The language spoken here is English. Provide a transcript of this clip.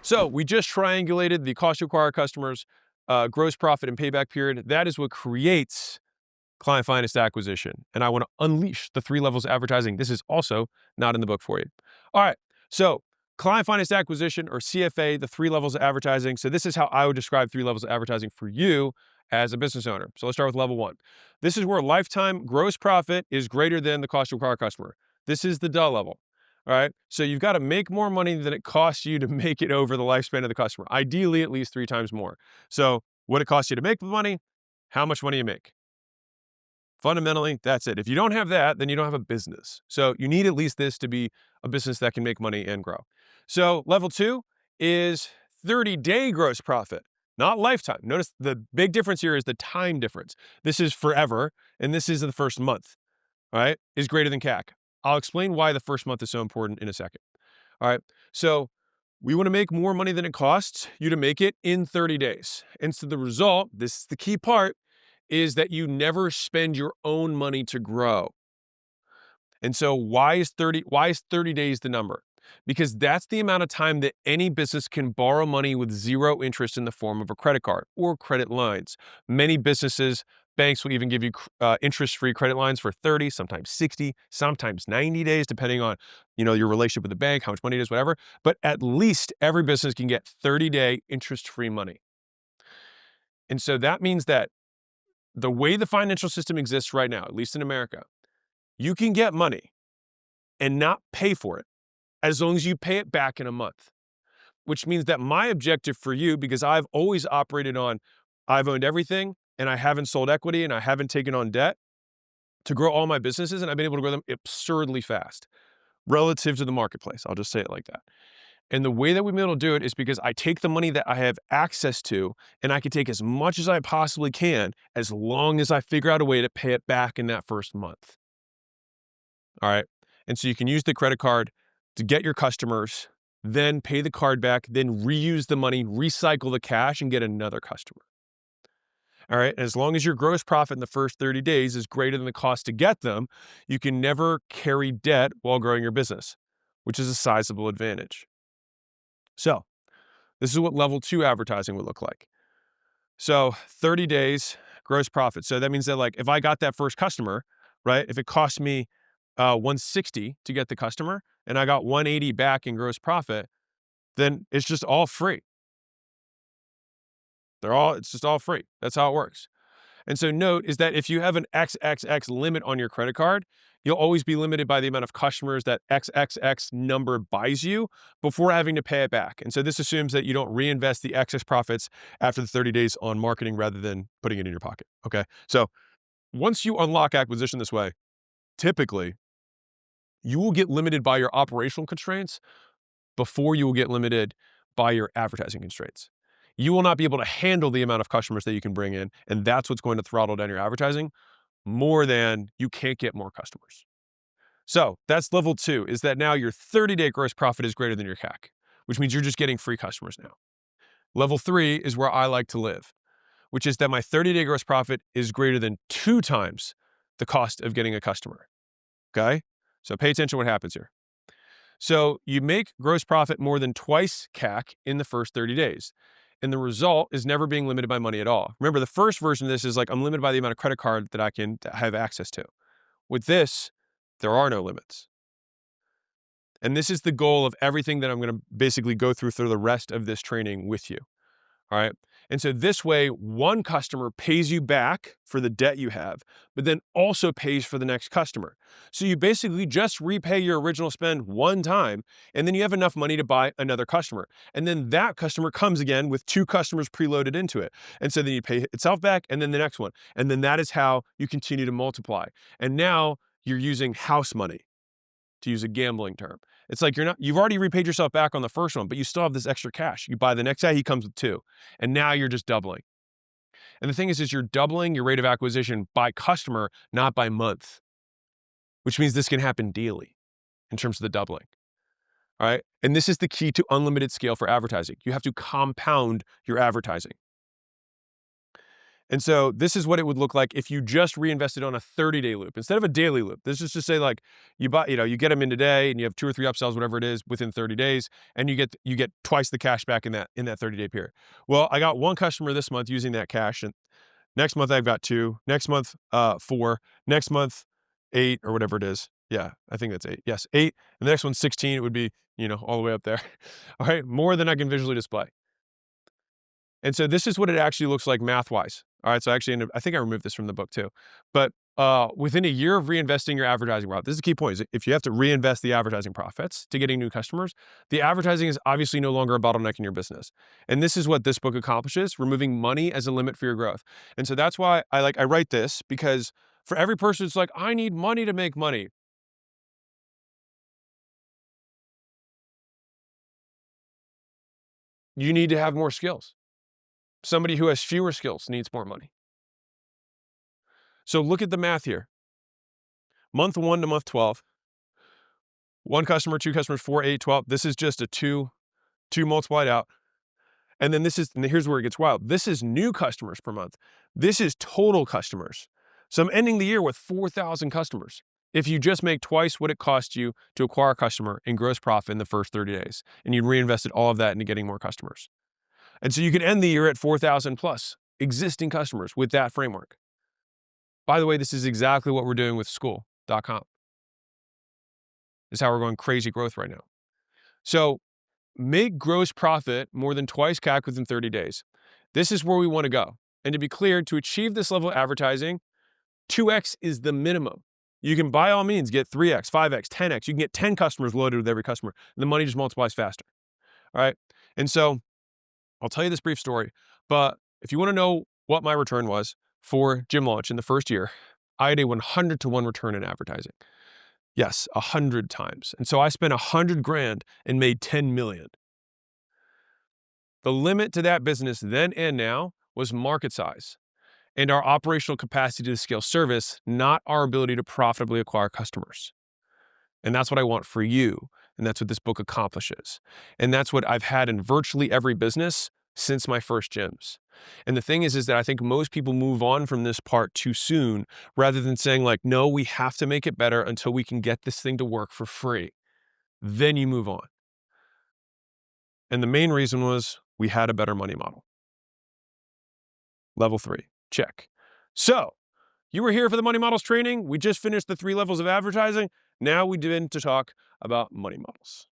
So we just triangulated the cost to acquire customers, gross profit and payback period. That is what creates client finest acquisition. And I want to unleash the 3 levels of advertising. This is also not in the book for you. All right. So client finest acquisition, or CFA, the 3 levels of advertising. So this is how I would describe 3 levels of advertising for you as a business owner. So let's start with level 1. This is where lifetime gross profit is greater than the cost to acquire customer. This is the duh level. All right. So you've got to make more money than it costs you to make it over the lifespan of the customer. Ideally, at least 3 times more. So what it costs you to make the money, how much money you make. Fundamentally, that's it. If you don't have that, then you don't have a business. So you need at least this to be a business that can make money and grow. So level 2 is 30-day gross profit, not lifetime. Notice the big difference here is the time difference. This is forever, and this is the first month, all right, is greater than CAC. I'll explain why the first month is so important in a second. All right, so we want to make more money than it costs you to make it in 30 days. And so the result, this is the key part, is that you never spend your own money to grow. And so why is 30 days the number? Because that's the amount of time that any business can borrow money with 0 interest in the form of a credit card or credit lines. Many businesses, banks will even give you interest-free credit lines for 30, sometimes 60, sometimes 90 days, depending on, your relationship with the bank, how much money it is, whatever. But at least every business can get 30-day interest-free money. And so that means that the way the financial system exists right now, at least in America, you can get money and not pay for it as long as you pay it back in a month, which means that my objective for you, because I've always operated on, I've owned everything and I haven't sold equity and I haven't taken on debt to grow all my businesses, and I've been able to grow them absurdly fast relative to the marketplace. I'll just say it like that. And the way that we've been able to do it is because I take the money that I have access to, and I can take as much as I possibly can as long as I figure out a way to pay it back in that first month. All right. And so you can use the credit card to get your customers, then pay the card back, then reuse the money, recycle the cash, and get another customer. All right. And as long as your gross profit in the first 30 days is greater than the cost to get them, you can never carry debt while growing your business, which is a sizable advantage. So this is what level 2 advertising would look like. So 30 days gross profit. So that means that, like, if I got that first customer, right, if it cost me 160 to get the customer and I got 180 back in gross profit, then it's just all free. It's just all free. That's how it works. And so note is that if you have an XXX limit on your credit card, you'll always be limited by the amount of customers that XXX number buys you before having to pay it back. And so this assumes that you don't reinvest the excess profits after the 30 days on marketing rather than putting it in your pocket. Okay. So once you unlock acquisition this way, typically you will get limited by your operational constraints before you will get limited by your advertising constraints. You will not be able to handle the amount of customers that you can bring in, and that's what's going to throttle down your advertising more than you can't get more customers. So that's level 2, is that now your 30-day gross profit is greater than your CAC, which means you're just getting free customers now. Level 3 is where I like to live, which is that my 30-day gross profit is greater than 2 times the cost of getting a customer. Okay? So pay attention to what happens here. So you make gross profit more than twice CAC in the first 30 days. And the result is never being limited by money at all. Remember, the first version of this is like, I'm limited by the amount of credit card that I can have access to. With this, there are no limits. And this is the goal of everything that I'm going to basically go through the rest of this training with you. All right. And so this way, one customer pays you back for the debt you have, but then also pays for the next customer. So you basically just repay your original spend one time, and then you have enough money to buy another customer. And then that customer comes again with 2 customers preloaded into it. And so then you pay itself back and then the next one. And then that is how you continue to multiply. And now you're using house money, to use a gambling term. It's like you've already repaid yourself back on the first one, but you still have this extra cash. You buy the next guy, he comes with 2. And now you're just doubling. And the thing is you're doubling your rate of acquisition by customer, not by month, which means this can happen daily in terms of the doubling. All right. And this is the key to unlimited scale for advertising. You have to compound your advertising. And so this is what it would look like if you just reinvested on a 30-day loop instead of a daily loop. This is to say, like, you buy, you get them in today and you have 2 or 3 upsells, whatever it is, within 30 days, and you get twice the cash back in that 30-day period. Well, I got one customer this month using that cash, and next month I've got 2, next month 4, next month 8 or whatever it is. Yeah, I think that's 8. Yes, 8. And the next one's 16. It would be, all the way up there. All right, more than I can visually display. And so this is what it actually looks like math-wise. All right, so I think I removed this from the book too. But within a year of reinvesting your advertising profit, this is a key point, is if you have to reinvest the advertising profits to getting new customers, the advertising is obviously no longer a bottleneck in your business. And this is what this book accomplishes, removing money as a limit for your growth. And so that's why I write this, because for every person, it's like, I need money to make money. You need to have more skills. Somebody who has fewer skills needs more money. So look at the math here. Month 1 to month 12, 1 customer, 2 customers, 4, 8, 12. This is just a 2 multiplied out. And then here's where it gets wild. This is new customers per month. This is total customers. So I'm ending the year with 4,000 customers. If you just make twice what it cost you to acquire a customer in gross profit in the first 30 days, and you reinvested all of that into getting more customers. And so you can end the year at 4,000 plus existing customers with that framework. By the way, this is exactly what we're doing with school.com. This is how we're going crazy growth right now. So make gross profit more than twice CAC within 30 days. This is where we want to go. And to be clear, to achieve this level of advertising, 2x is the minimum. You can by all means get 3x, 5x, 10x. You can get 10 customers loaded with every customer. And the money just multiplies faster. All right. And so I'll tell you this brief story, but if you want to know what my return was for Gym Launch in the first year, I had a 100 to 1 return in advertising. Yes, 100 times. And so I spent 100 grand and made 10 million. The limit to that business then and now was market size and our operational capacity to scale service, not our ability to profitably acquire customers. And that's what I want for you. And that's what this book accomplishes. And that's what I've had in virtually every business since my first gyms. And the thing is that I think most people move on from this part too soon, rather than saying, like, no, we have to make it better until we can get this thing to work for free. Then you move on. And the main reason was we had a better money model. Level 3, check. So you were here for the money models training. We just finished the 3 levels of advertising. Now we begin to talk about money models.